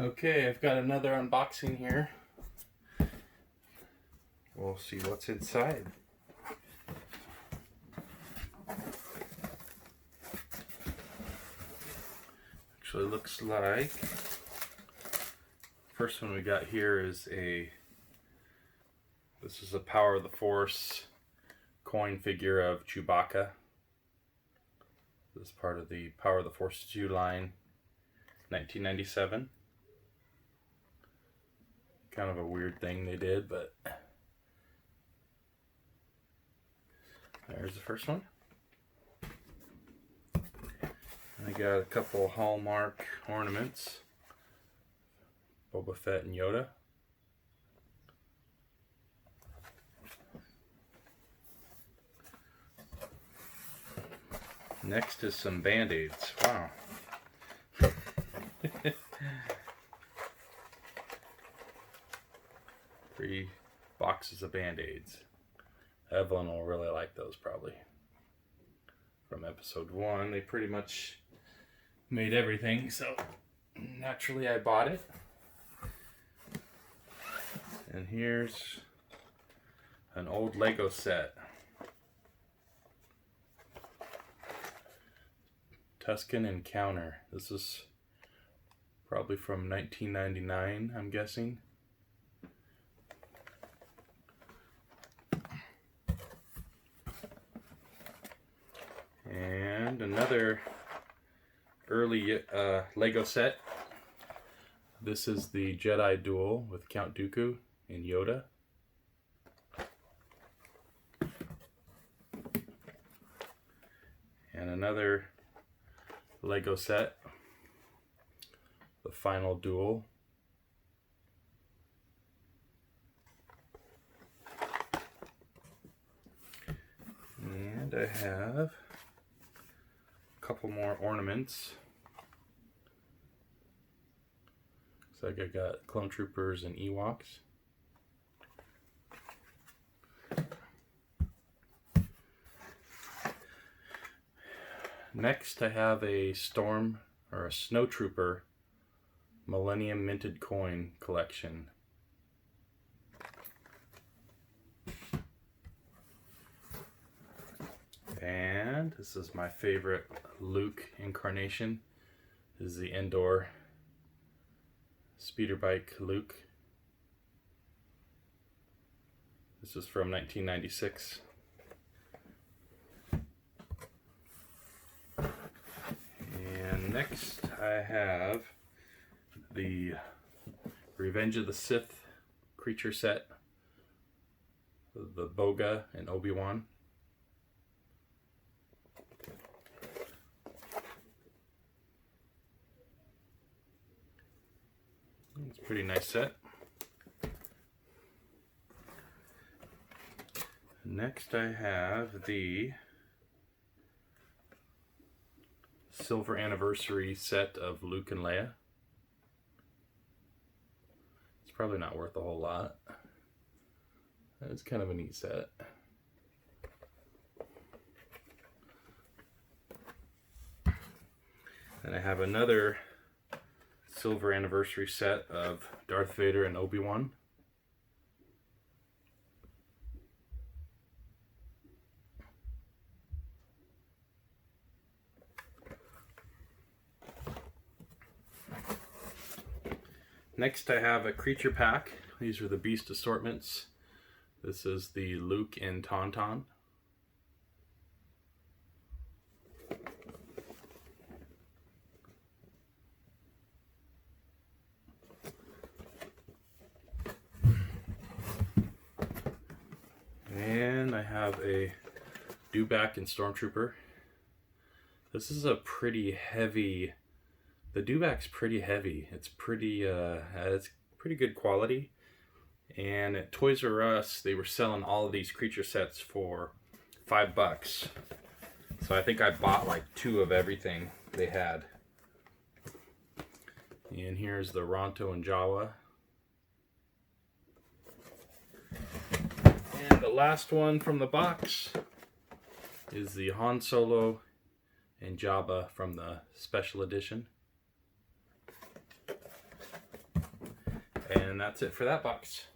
Okay, I've got another unboxing here. We'll see what's inside. Actually looks like first one we got here is this is a Power of the Force coin figure of Chewbacca. This is part of the Power of the Force 2 line, 1997. Kind of a weird thing they did, but there's the first one. I got a couple Hallmark ornaments, Boba Fett and Yoda. Next is some Band-Aids. Wow. 3 boxes of Band-Aids. Evelyn will really like those probably. From episode 1, they pretty much made everything, so naturally I bought it. And here's an old Lego set. Tusken Encounter. This is probably from 1999, I'm guessing. And another early Lego set. This is the Jedi Duel with Count Dooku and Yoda. And another Lego set, the Final Duel. And I have a couple more ornaments. Looks like I got Clone Troopers and Ewoks. Next I have a Storm or a Snow Trooper Millennium Minted Coin collection. And this is my favorite Luke incarnation. This is the Endor speeder bike Luke. This is from 1996. And next I have the Revenge of the Sith creature set, the Boga and Obi-Wan. It's a pretty nice set. Next I have the Silver Anniversary set of Luke and Leia. It's probably not worth a whole lot. It's kind of a neat set. And I have another Silver Anniversary set of Darth Vader and Obi-Wan. Next I have a creature pack. These are the Beast assortments. This is the Luke and Tauntaun. And I have a Dewback and Stormtrooper. This is a pretty heavy. The Dewback's pretty heavy. It's pretty good quality. And at Toys R Us, they were selling all of these creature sets for $5. So I think I bought like 2 of everything they had. And here's the Ronto and Jawa. And the last one from the box is the Han Solo and Jabba from the special edition. And that's it for that box.